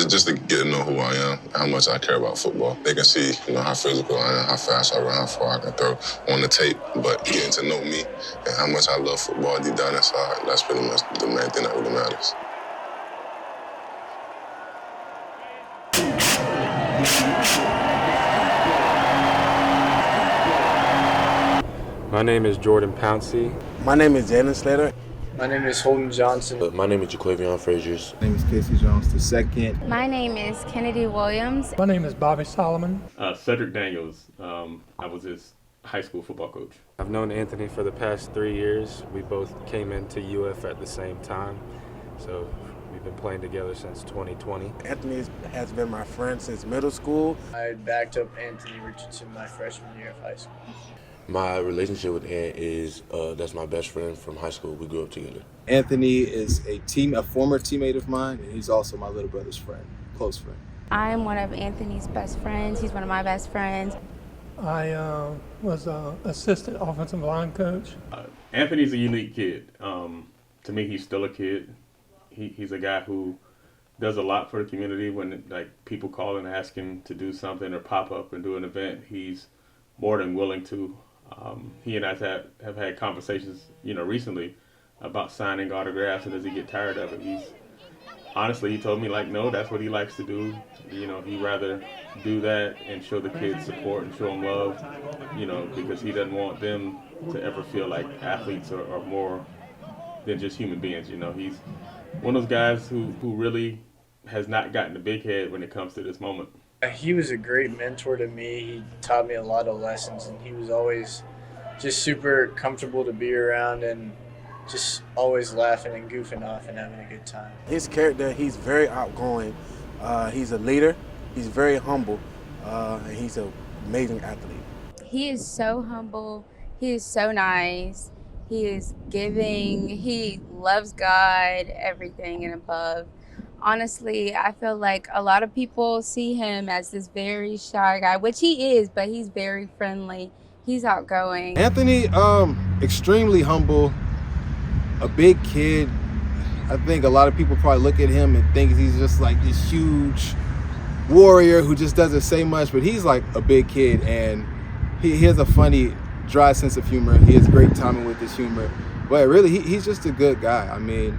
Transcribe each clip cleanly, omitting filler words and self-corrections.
just to get to know who I am, how much I care about football. They can see, how physical I am, how fast I run, how far I can throw on the tape. But getting to know me and how much I love football deep down inside, that's pretty much the main thing that really matters. My name is Jordan Pouncey. My name is Jalen Slater. My name is Holden Johnson. My name is Jaquavion Fraziers. My name is Casey Jones II. My name is Kennedy Williams. My name is Bobby Solomon. Cedric Daniels. I was his high school football coach. I've known Anthony for the past 3 years. We both came into UF at the same time, so we've been playing together since 2020. Anthony has been my friend since middle school. I backed up Anthony Richardson my freshman year of high school. My relationship with Ant is that's my best friend from high school. We grew up together. Anthony is a former teammate of mine, and he's also my little brother's friend, close friend. I'm one of Anthony's best friends. He's one of my best friends. I was an assistant offensive line coach. Anthony's a unique kid. To me, he's still a kid. He's a guy who does a lot for the community. When people call and ask him to do something or pop up and do an event, he's more than willing to. He and I have had conversations, recently about signing autographs, and does he get tired of it? He told me no, that's what he likes to do. He'd rather do that and show the kids support and show them love, because he doesn't want them to ever feel like athletes are more than just human beings. He's one of those guys who really has not gotten a big head when it comes to this moment. He was a great mentor to me. He taught me a lot of lessons, and he was always just super comfortable to be around and just always laughing and goofing off and having a good time. His character, he's very outgoing. He's a leader. He's very humble, and he's an amazing athlete. He is so humble. He is so nice. He is giving. He loves God, everything and above. Honestly, I feel like a lot of people see him as this very shy guy, which he is, but he's very friendly. He's outgoing. Anthony, extremely humble, a big kid. I think a lot of people probably look at him and think he's just like this huge warrior who just doesn't say much, but he's like a big kid, and he has a funny, dry sense of humor. He has great timing with his humor, but really, he's just a good guy. I mean,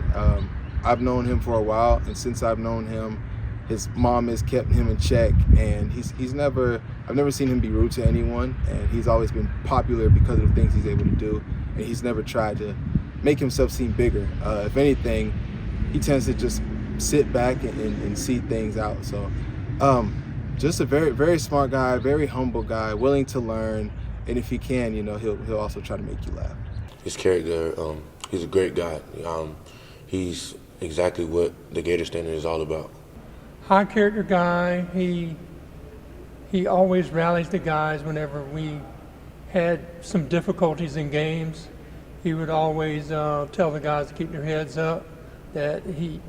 I've known him for a while, and since I've known him, his mom has kept him in check, and I've never seen him be rude to anyone, and he's always been popular because of the things he's able to do, and he's never tried to make himself seem bigger. If anything, he tends to just sit back and see things out. So just a very, very smart guy, very humble guy, willing to learn, and if he can, he'll also try to make you laugh. His character, he's a great guy. He's exactly what the Gator Standard is all about. High character guy. He always rallies the guys whenever we had some difficulties in games. He would always tell the guys to keep their heads up, that he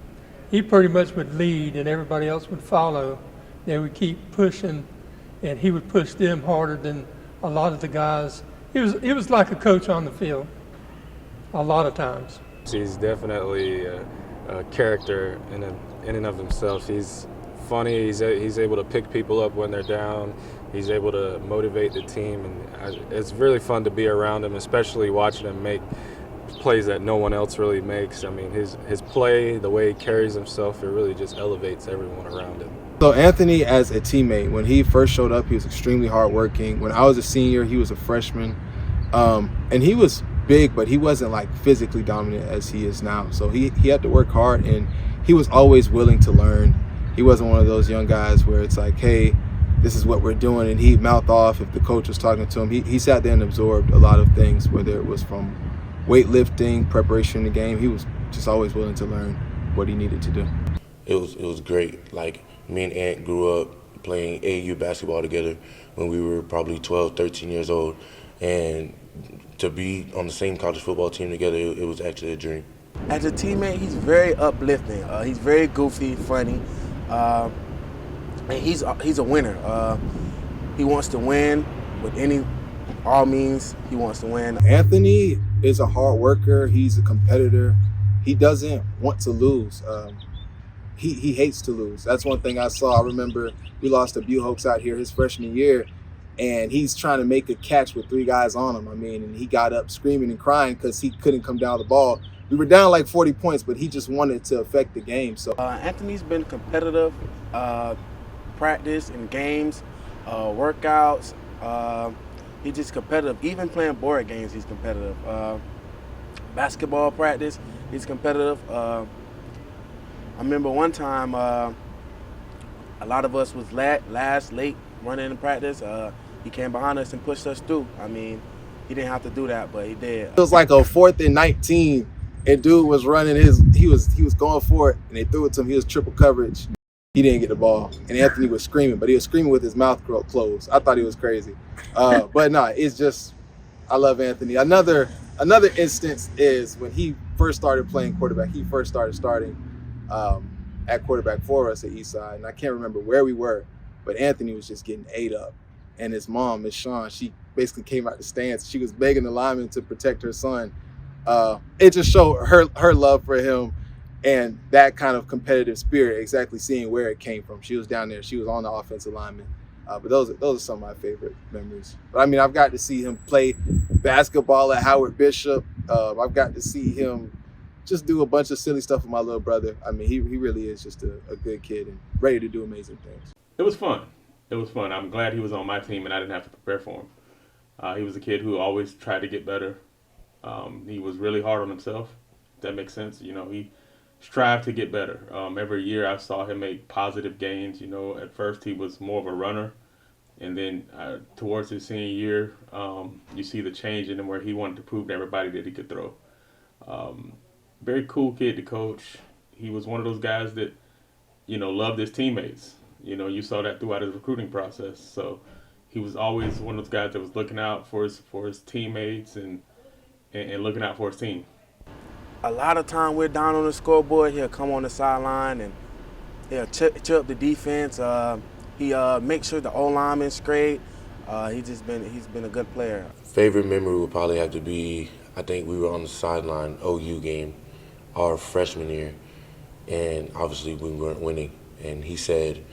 pretty much would lead and everybody else would follow. They would keep pushing, and he would push them harder than a lot of the guys. He was like a coach on the field a lot of times. He's definitely a character in and of himself. He's funny. He's able to pick people up when they're down. He's able to motivate the team, and it's really fun to be around him, especially watching him make plays that no one else really makes. I mean, his play, the way he carries himself, it really just elevates everyone around him. So Anthony, as a teammate, when he first showed up, he was extremely hardworking. When I was a senior, he was a freshman, and he was big, but he wasn't like physically dominant as he is now. So he had to work hard, and he was always willing to learn. He wasn't one of those young guys where it's like, hey, this is what we're doing, and he'd mouth off if the coach was talking to him. He sat there and absorbed a lot of things, whether it was from weightlifting, preparation in the game. He was just always willing to learn what he needed to do. It was great. Like, me and Ant grew up playing AAU basketball together when we were probably 12, 13 years old, and to be on the same college football team together, it was actually a dream. As a teammate, he's very uplifting. He's very goofy, funny, and he's a winner. He wants to win with all means. He wants to win. Anthony is a hard worker. He's a competitor. He doesn't want to lose. he hates to lose. That's one thing I saw. I remember we lost to Buchholz out here his freshman year, and he's trying to make a catch with 3 guys on him. I mean, and he got up screaming and crying because he couldn't come down the ball. We were down like 40 points, but he just wanted to affect the game. So Anthony's been competitive, practice and games, workouts. He's just competitive. Even playing board games, he's competitive. Basketball practice, he's competitive. I remember one time a lot of us was late running in practice. He came behind us and pushed us through. I mean, he didn't have to do that, but he did. it was like a 4th and 19, and dude was running he was going for it, and they threw it to him. He was triple coverage. He didn't get the ball, and Anthony was screaming, but he was screaming with his mouth closed. I thought he was crazy. But no, it's just, I love Anthony. Another instance is when he first started playing quarterback. He first started starting at quarterback for us at Eastside, and I can't remember where we were, but Anthony was just getting ate up. And his mom, Miss Shawn, she basically came out the stands. She was begging the lineman to protect her son. It just showed her love for him and that kind of competitive spirit, exactly seeing where it came from. She was down there. She was on the offensive lineman. But those are some of my favorite memories. But I mean, I've got to see him play basketball at Howard Bishop. I've got to see him just do a bunch of silly stuff with my little brother. I mean, he really is just a good kid and ready to do amazing things. It was fun. I'm glad he was on my team and I didn't have to prepare for him. He was a kid who always tried to get better. He was really hard on himself, if that makes sense. You know, he strived to get better. Every year I saw him make positive gains. You know, at first he was more of a runner. And then towards his senior year, you see the change in him where he wanted to prove to everybody that he could throw. Very cool kid to coach. He was one of those guys that, you know, loved his teammates. You know, you saw that throughout his recruiting process. So he was always one of those guys that was looking out for his teammates and looking out for his team. A lot of time we're down on the scoreboard, he'll come on the sideline and he'll chirp the defense. He makes sure the O-lineman's straight. He's been a good player. Favorite memory would probably have to be, I think we were on the sideline OU game our freshman year, and obviously we weren't winning. And he said,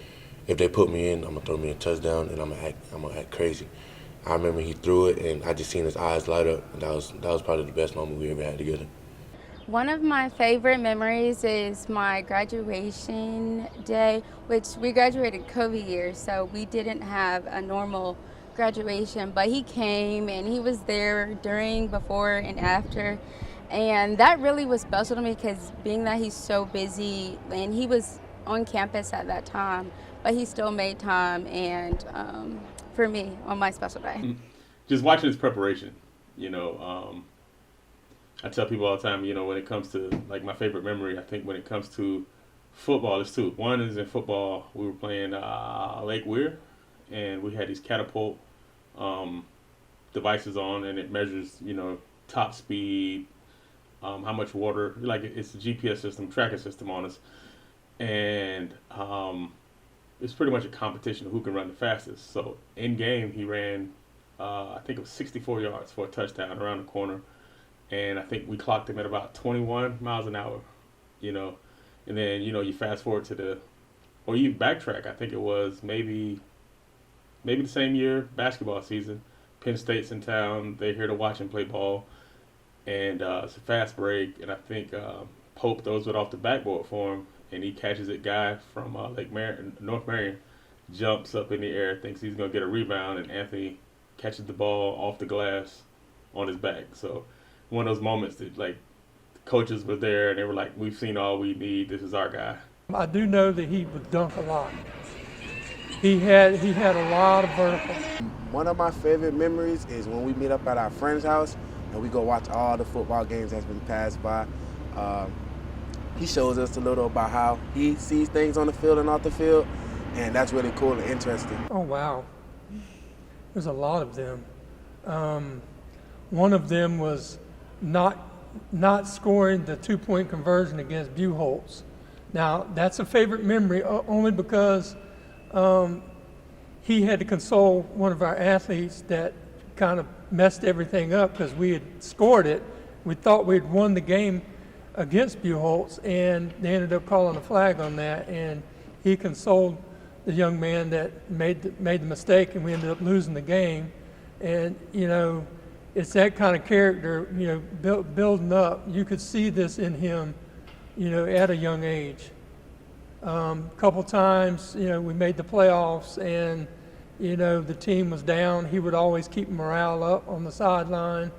if they put me in, I'm gonna throw me a touchdown and I'm gonna act crazy. I remember he threw it and I just seen his eyes light up, and that was probably the best moment we ever had together. One of my favorite memories is my graduation day, which we graduated COVID year, so we didn't have a normal graduation, but he came and he was there during, before, and after. And that really was special to me because being that he's so busy, and he was on campus at that time, but he still made time and for me on my special day. Just watching his preparation, you know, I tell people all the time, you know, when it comes to, like, my favorite memory, I think when it comes to football, it's two. One is in football, we were playing Lake Weir, and we had these catapult devices on, and it measures, you know, top speed, how much water, like it's a GPS system, tracking system on us. And it's pretty much a competition of who can run the fastest. So in game, he ran, I think it was 64 yards for a touchdown around the corner. And I think we clocked him at about 21 miles an hour, you know. And then, you know, you fast forward to or you backtrack, I think it was maybe the same year, basketball season. Penn State's in town. They're here to watch him play ball. And it's a fast break. And I think Pope throws it off the backboard for him. And he catches it. Guy from North Marion jumps up in the air, thinks he's going to get a rebound. And Anthony catches the ball off the glass on his back. So one of those moments that, like, the coaches were there and they were like, we've seen all we need. This is our guy. I do know that he would dunk a lot. He had a lot of vertical. One of my favorite memories is when we meet up at our friend's house and we go watch all the football games that's been passed by. He shows us a little about how he sees things on the field and off the field, and that's really cool and interesting. Oh, wow. There's a lot of them. One of them was not scoring the two-point conversion against Buchholz. Now, that's a favorite memory only because he had to console one of our athletes that kind of messed everything up because we had scored it. We thought we'd won the game against Buchholz, and they ended up calling a flag on that, and he consoled the young man that made the mistake, and we ended up losing the game. And it's that kind of character, building up. You could see this in him, at a young age. Couple times, we made the playoffs, and the team was down. He would always keep morale up on the sideline.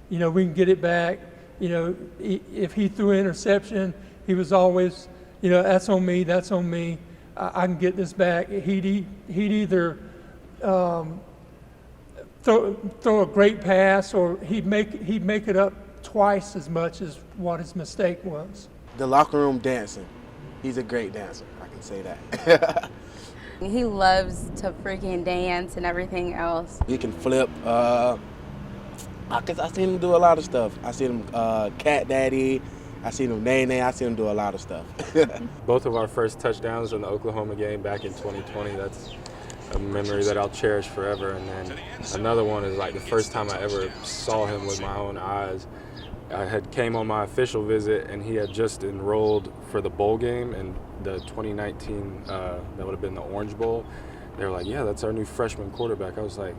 We can get it back. If he threw an interception, he was always, that's on me, that's on me. I can get this back. He'd either throw a great pass, or he'd make it up twice as much as what his mistake was. The locker room dancing. He's a great dancer, I can say that. He loves to freaking dance and everything else. He can flip. I seen him do a lot of stuff. I seen him cat daddy. I seen him nay. I seen him do a lot of stuff. Both of our first touchdowns in the Oklahoma game back in 2020, that's a memory that I'll cherish forever. And then another one is like the first time I ever saw him with my own eyes. I had came on my official visit, and he had just enrolled for the bowl game in the 2019, that would have been the Orange Bowl. They were like, yeah, that's our new freshman quarterback. I was like,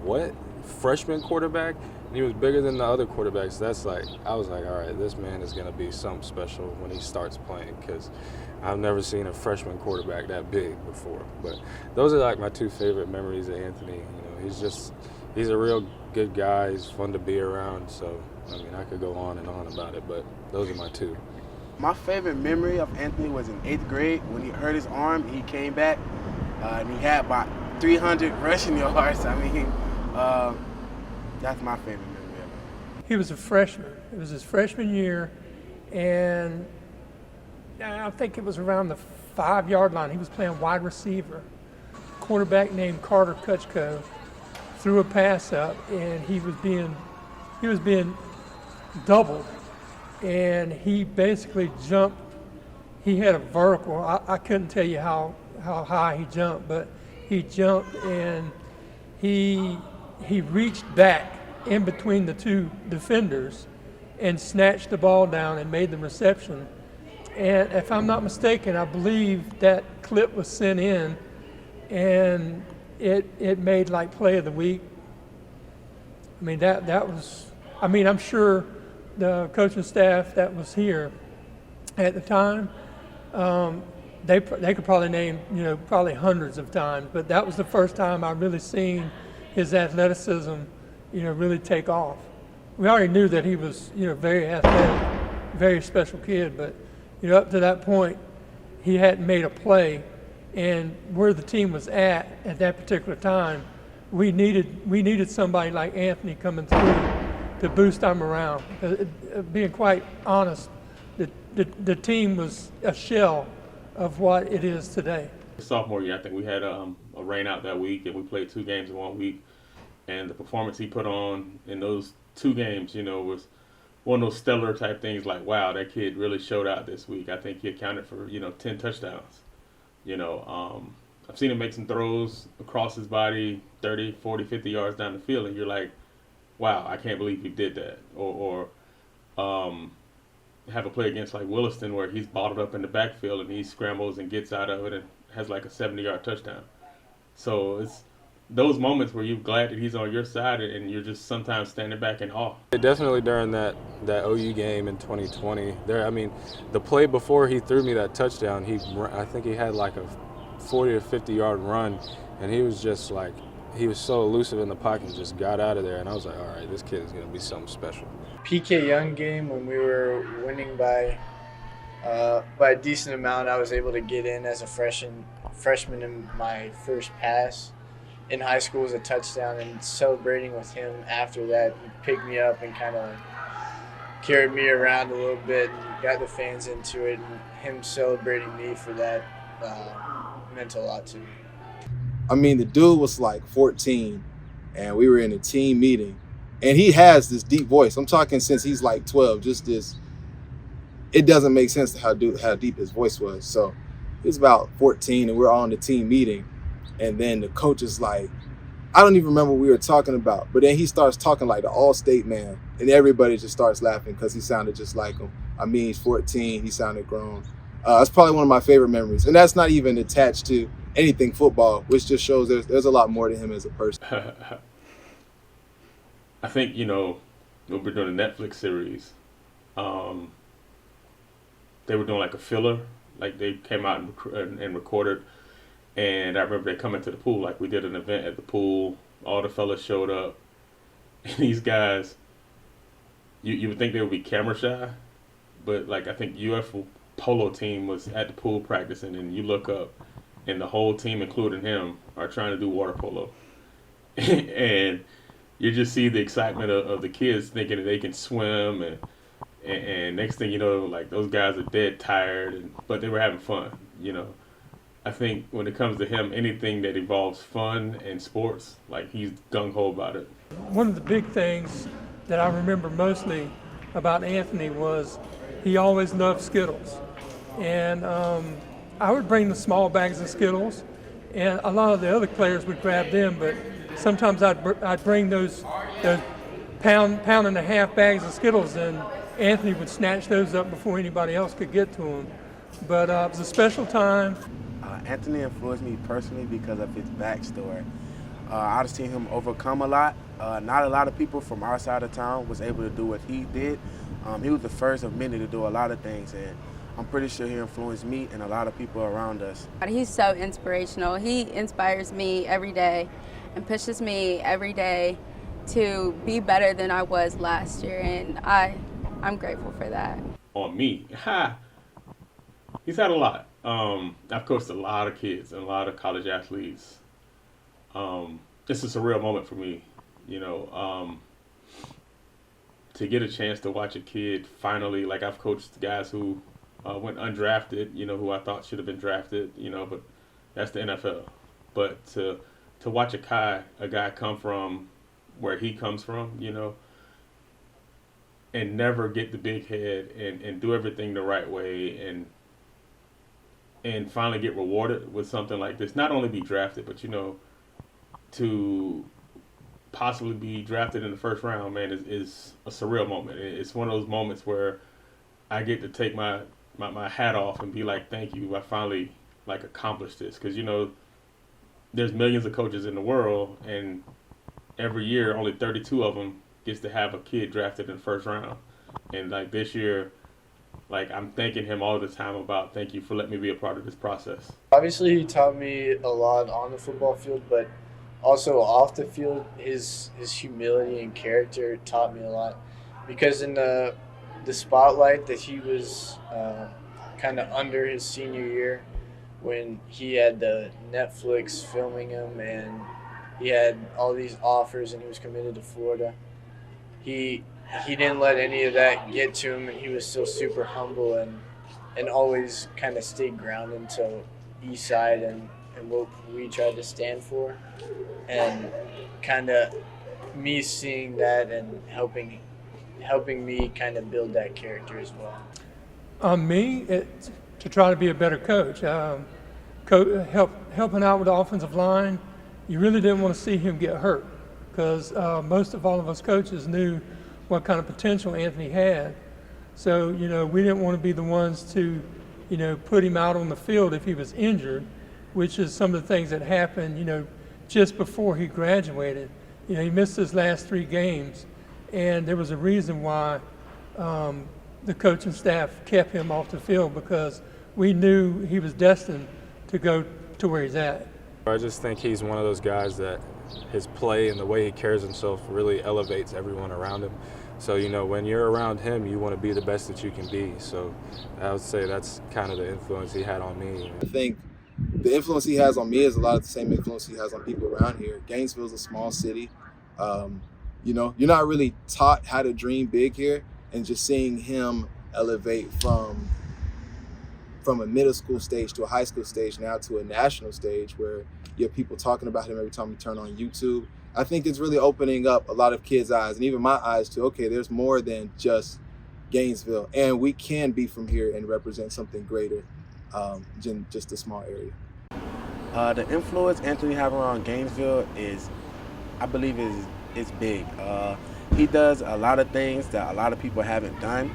what? Freshman quarterback? And he was bigger than the other quarterbacks. I was like, all right, this man is going to be something special when he starts playing, because I've never seen a freshman quarterback that big before. But those are like my two favorite memories of Anthony. He's a real good guy. He's fun to be around. So, I could go on and on about it, but those are my two. My favorite memory of Anthony was in 8th grade when he hurt his arm. He came back and he had about 300 rushing yards. That's my favorite memory of him. He was a freshman. It was his freshman year, and I think it was around the 5-yard line. He was playing wide receiver. Quarterback named Carter Kutchko threw a pass up, and he was being doubled, and he basically jumped. He had a vertical. I couldn't tell you how high he jumped, but he jumped, and he reached back in between the two defenders and snatched the ball down and made the reception. And if I'm not mistaken, I believe that clip was sent in, and it made like play of the week. That was. I'm sure the coaching staff that was here at the time, they could probably name probably hundreds of times, but that was the first time I really seen his athleticism really take off. We already knew that he was very athletic, very special kid, but up to that point he hadn't made a play, and where the team was at that particular time, we needed somebody like Anthony coming through to boost our morale. Being quite honest, the team was a shell of what it is today. Sophomore year, I think we had a rain out that week, and we played 2 games in 1 week. And the performance he put on in those 2 games, was one of those stellar type things. Like, wow, that kid really showed out this week. I think he accounted for 10 touchdowns. I've seen him make some throws across his body, 30, 40, 50 yards down the field, and you're like, wow, I can't believe he did that. Or have a play against like Williston where he's bottled up in the backfield and he scrambles and gets out of it and has like a 70-yard touchdown. So it's those moments where you're glad that he's on your side and you're just sometimes standing back in awe. Definitely during that OU game in 2020. The play before he threw me that touchdown, I think he had like a 40 or 50-yard run, and he was just like, he was so elusive in the pocket and just got out of there, and I was like, all right, this kid is going to be something special. PK Young game when we were winning by a decent amount, I was able to get in as a freshman in my first pass in high school was a touchdown, and celebrating with him after that, he picked me up and kind of carried me around a little bit and got the fans into it, and him celebrating me for that meant a lot to me. The dude was like 14, and we were in a team meeting, and he has this deep voice. I'm talking since he's like 12, just this. It doesn't make sense to how deep his voice was. So he was about 14, and we're all in the team meeting, and then the coach is like, I don't even remember what we were talking about, but then he starts talking like the all-state man, and everybody just starts laughing because he sounded just like him. I mean, he's 14. He sounded grown. That's probably one of my favorite memories. And that's not even attached to anything football, which just shows there's a lot more to him as a person. I think, when we're doing a Netflix series, they were doing like a filler. Like they came out and recorded. And I remember they coming to the pool. Like we did an event at the pool. All the fellas showed up. And these guys, you would think they would be camera shy. But like I think UF polo team was at the pool practicing, and you look up, and the whole team, including him, are trying to do water polo. And you just see the excitement of the kids thinking that they can swim, and next thing you know, like those guys are dead tired, but they were having fun. I think when it comes to him, anything that involves fun and sports, like he's gung-ho about it. One of the big things that I remember mostly about Anthony was he always loved Skittles. And I would bring the small bags of Skittles, and a lot of the other players would grab them, but sometimes I'd bring those pound and a half bags of Skittles, and Anthony would snatch those up before anybody else could get to them. But it was a special time. Anthony influenced me personally because of his backstory. I've seen him overcome a lot. Not a lot of people from our side of town was able to do what he did. He was the first of many to do a lot of things, and I'm pretty sure he influenced me and a lot of people around us. He's so inspirational. He inspires me every day and pushes me every day to be better than I was last year, and I'm grateful for that. On me, he's had a lot. I've coached a lot of kids and a lot of college athletes. It's a surreal moment for me, to get a chance to watch a kid finally, like I've coached guys who went undrafted, who I thought should have been drafted, but that's the NFL. But to watch a guy come from where he comes from, and never get the big head and do everything the right way and finally get rewarded with something like this, not only be drafted, but, to possibly be drafted in the first round, man, is a surreal moment. It's one of those moments where I get to take my hat off and be like, thank you, I finally accomplished this. Because, there's millions of coaches in the world, and every year only 32 of them gets to have a kid drafted in the first round. And this year, I'm thanking him all the time about thank you for letting me be a part of this process. Obviously, he taught me a lot on the football field, but also off the field, his humility and character taught me a lot. Because in the spotlight that he was kind of under his senior year, when he had the Netflix filming him and he had all these offers and he was committed to Florida, he didn't let any of that get to him, and he was still super humble and always kind of stayed grounded to East Side and what we tried to stand for. And kind of me seeing that and helping me kind of build that character as well. On me, to try to be a better coach. Helping out with the offensive line, you really didn't want to see him get hurt, because most of all of us coaches knew what kind of potential Anthony had. So, we didn't want to be the ones to, put him out on the field if he was injured, which is some of the things that happened, just before he graduated. He missed his last 3 games, and there was a reason why the coaching staff kept him off the field, because we knew he was destined to go to where he's at. I just think he's one of those guys that his play and the way he carries himself really elevates everyone around him. So, when you're around him, you want to be the best that you can be. So I would say that's kind of the influence he had on me. I think the influence he has on me is a lot of the same influence he has on people around here. Gainesville's a small city. You're not really taught how to dream big here, and just seeing him elevate from a middle school stage to a high school stage, now to a national stage where you have people talking about him every time you turn on YouTube. I think it's really opening up a lot of kids' eyes, and even my eyes to, okay, there's more than just Gainesville, and we can be from here and represent something greater than just a small area. The influence Anthony has around Gainesville I believe is big. He does a lot of things that a lot of people haven't done,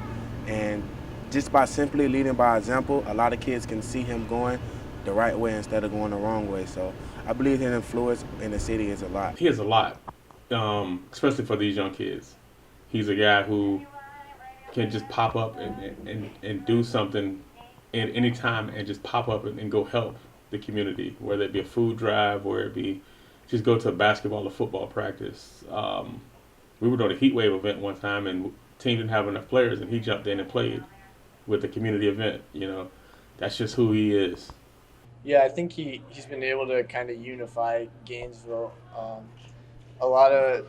and just by simply leading by example, a lot of kids can see him going the right way instead of going the wrong way. So I believe his influence in the city is a lot. He has a lot, especially for these young kids. He's a guy who can just pop up and do something at any time and just pop up and go help the community, whether it be a food drive, whether it be just go to a basketball or football practice. We were doing a heat wave event one time and team didn't have enough players and he jumped in and played with the community event. That's just who he is. Yeah, I think he's been able to kind of unify Gainesville.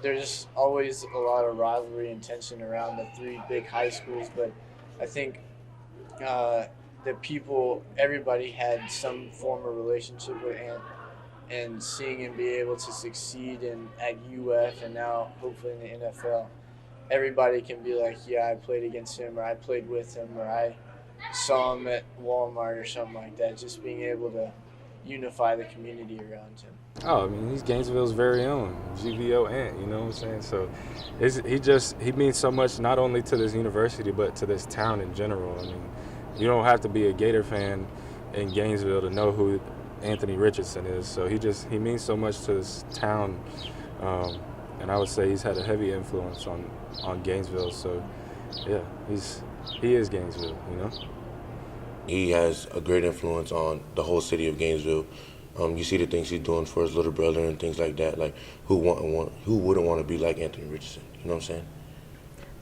There's always a lot of rivalry and tension around the three big high schools, but I think everybody had some form of relationship with Ant, and seeing him be able to succeed at UF and now hopefully in the NFL, everybody can be like, yeah, I played against him, or I played with him, or I saw him at Walmart or something like that. Just being able to unify the community around him. Oh, I mean, he's Gainesville's very own GVO Ant, you know what I'm saying? So he means so much not only to this university, but to this town in general. I mean, you don't have to be a Gator fan in Gainesville to know who Anthony Richardson is. So he means so much to this town. And I would say he's had a heavy influence on Gainesville. So, yeah, he is Gainesville, you know? He has a great influence on the whole city of Gainesville. You see the things he's doing for his little brother and things like that. Like, who wouldn't want to be like Anthony Richardson? You know what I'm saying?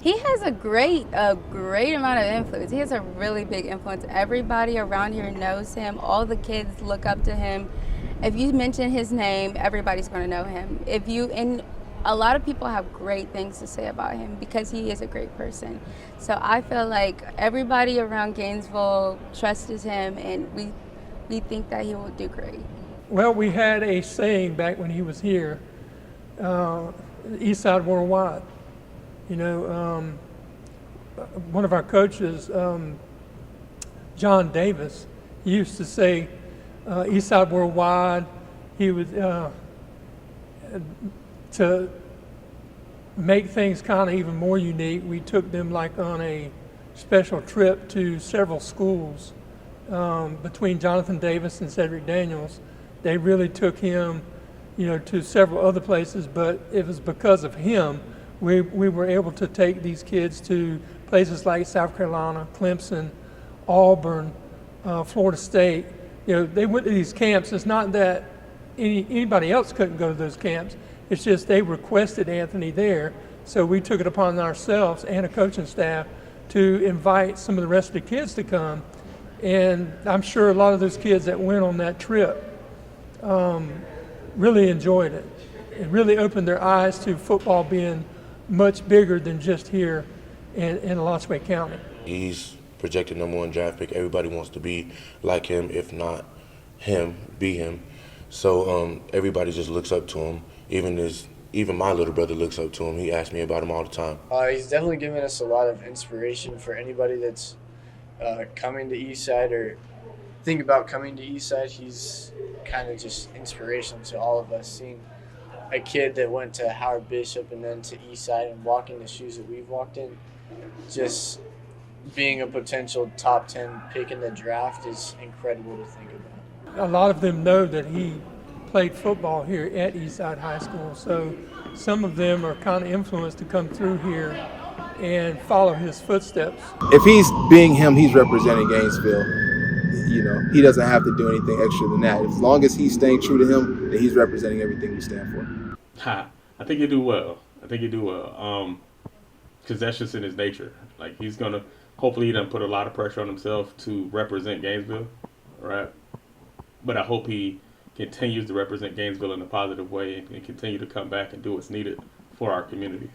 He has a great amount of influence. He has a really big influence. Everybody around here knows him. All the kids look up to him. If you mention his name, everybody's going to know him. And a lot of people have great things to say about him because he is a great person. So I feel like everybody around Gainesville trusts him, and we think that he will do great. Well, we had a saying back when he was here, East Side Worldwide. One of our coaches, John Davis, he used to say, East Side Worldwide. He would, to make things kind of even more unique, we took them like on a special trip to several schools between Jonathan Davis and Cedric Daniels. They really took him, to several other places, but it was because of him we were able to take these kids to places like South Carolina, Clemson, Auburn, Florida State. They went to these camps. It's not that anybody else couldn't go to those camps. It's just they requested Anthony there, so we took it upon ourselves and a coaching staff to invite some of the rest of the kids to come. And I'm sure a lot of those kids that went on that trip really enjoyed it. It really opened their eyes to football being much bigger than just here in Las Vegas County. He's projected #1 draft pick. Everybody wants to be like him, if not him, be him. So everybody just looks up to him. Even my little brother looks up to him. He asks me about him all the time. He's definitely given us a lot of inspiration for anybody that's coming to Eastside or think about coming to Eastside. He's kind of just inspiration to all of us, seeing a kid that went to Howard Bishop and then to Eastside and walking the shoes that we've walked in. Just being a potential top 10 pick in the draft is incredible to think about. A lot of them know that he played football here at Eastside High School, so some of them are kind of influenced to come through here and follow his footsteps. If he's being him, he's representing Gainesville. He doesn't have to do anything extra than that. As long as he's staying true to him, then he's representing everything we stand for. I think you do well. Because that's just in his nature. Like, he's going to, hopefully he doesn't put a lot of pressure on himself to represent Gainesville, right? But I hope he continues to represent Gainesville in a positive way and continue to come back and do what's needed for our community.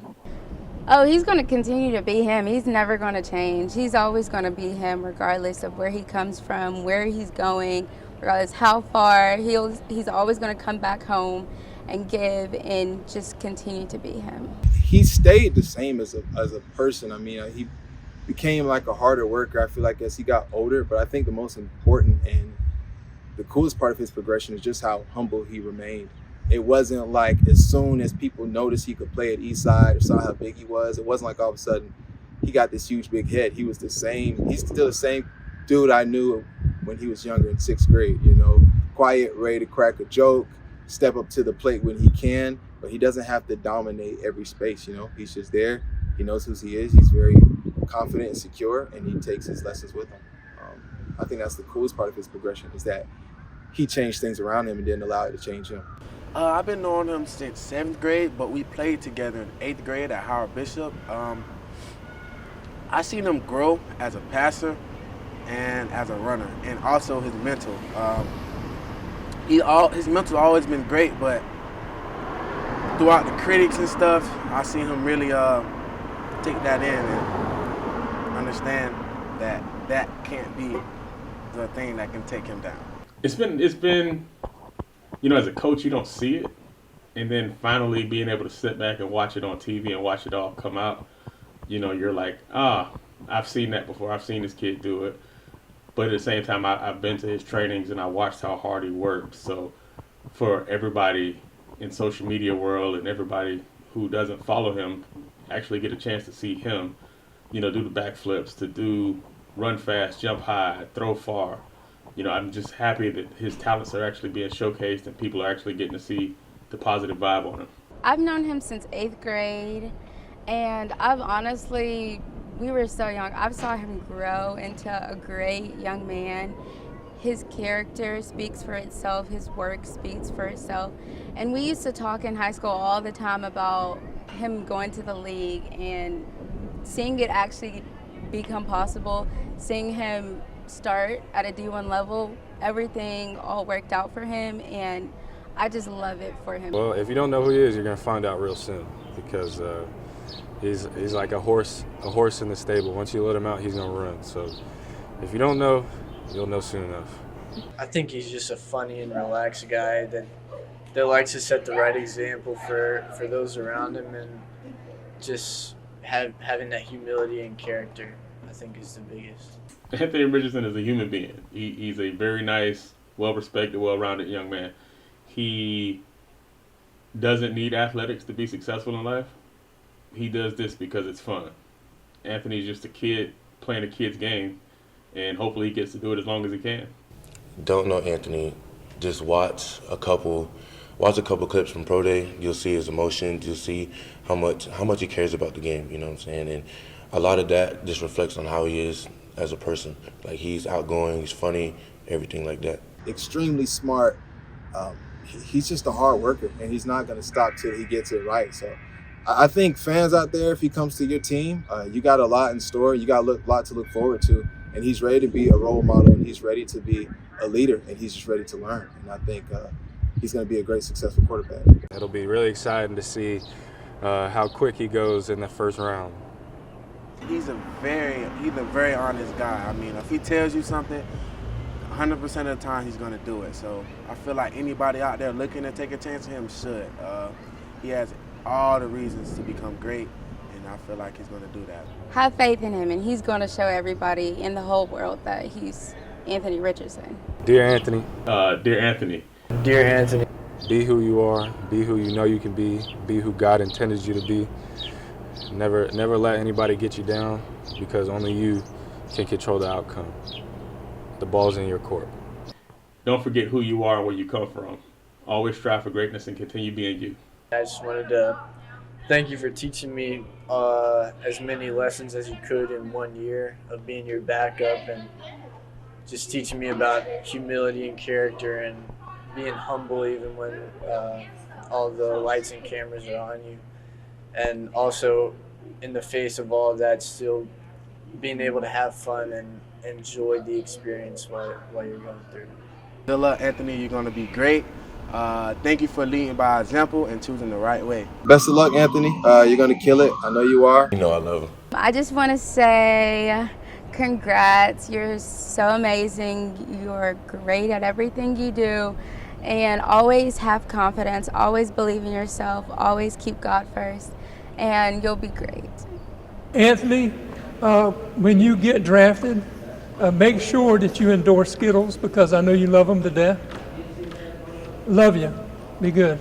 Oh, he's going to continue to be him. He's never going to change. He's always going to be him regardless of where he comes from, where he's going, regardless how far. He's always going to come back home and give and just continue to be him. He stayed the same as a person. I mean, he became like a harder worker, I feel like, as he got older. But I think the most important and the coolest part of his progression is just how humble he remained. It wasn't like as soon as people noticed he could play at Eastside or saw how big he was, it wasn't like all of a sudden he got this huge big head. He's still the same dude I knew when he was younger in 6th grade, quiet, ready to crack a joke, step up to the plate when he can, but he doesn't have to dominate every space, he's just there. He knows who he is. He's very confident and secure, and he takes his lessons with him. I think that's the coolest part of his progression, is that he changed things around him and didn't allow it to change him. I've been knowing him since 7th grade, but we played together in 8th grade at Howard Bishop. I seen him grow as a passer and as a runner, and also his mental. His mental always been great, but throughout the critics and stuff, I seen him really take that in and understand that can't be the thing that can take him down. It's been, as a coach, you don't see it, and then finally being able to sit back and watch it on TV and watch it all come out, you're like, I've seen that before. I've seen this kid do it. But at the same time, I've been to his trainings and I watched how hard he works. So for everybody in social media world and everybody who doesn't follow him, actually get a chance to see him, do the backflips, to run fast, jump high, throw far. I'm just happy that his talents are actually being showcased and people are actually getting to see the positive vibe on him. I've known him since 8th grade, and we were so young. I saw him grow into a great young man. His character speaks for itself. His work speaks for itself. And we used to talk in high school all the time about him going to the league and seeing it actually become possible, seeing him start at a D1 level. Everything all worked out for him, and I just love it for him. Well, if you don't know who he is, you're going to find out real soon, because he's like a horse in the stable. Once you let him out, he's going to run. So if you don't know, you'll know soon enough. I think he's just a funny and relaxed guy that likes to set the right example for those around him, and just having that humility and character, I think, is the biggest. Anthony Richardson is a human being. He's a very nice, well-respected, well-rounded young man. He doesn't need athletics to be successful in life. He does this because it's fun. Anthony's just a kid playing a kid's game, and hopefully he gets to do it as long as he can. Don't know Anthony, just watch a couple clips from Pro Day. You'll see his emotions. You'll see how much he cares about the game, you know what I'm saying? And a lot of that just reflects on how he is as a person. Like, he's outgoing, he's funny, everything like that. Extremely smart. He's just a hard worker, and he's not going to stop till he gets it right. So I think fans out there, if he comes to your team, you got a lot in store. You got a lot to look forward to. And he's ready to be a role model, and he's ready to be a leader, and he's just ready to learn. And I think he's going to be a great, successful quarterback. It'll be really exciting to see how quick he goes in the first round. He's a very honest guy. I mean, if he tells you something, 100% of the time he's going to do it. So I feel like anybody out there looking to take a chance on him should. He has all the reasons to become great, and I feel like he's going to do that. Have faith in him, and he's going to show everybody in the whole world that he's Anthony Richardson. Dear Anthony. Dear Anthony. Dear Anthony. Be who you are. Be who you know you can be. Be who God intended you to be. Never let anybody get you down, because only you can control the outcome. The ball's in your court. Don't forget who you are and where you come from. Always strive for greatness and continue being you. I just wanted to thank you for teaching me as many lessons as you could in 1 year of being your backup, and just teaching me about humility and character and being humble even when all the lights and cameras are on you. And also, in the face of all of that, still being able to have fun and enjoy the experience while you're going through. Good luck, Anthony. You're going to be great. Thank you for leading by example and choosing the right way. Best of luck, Anthony. You're going to kill it. I know you are. You know I love him. I just want to say congrats. You're so amazing. You're great at everything you do. And always have confidence. Always believe in yourself. Always keep God first. And you'll be great. Anthony, when you get drafted, make sure that you endorse Skittles, because I know you love them to death. Love you. Be good.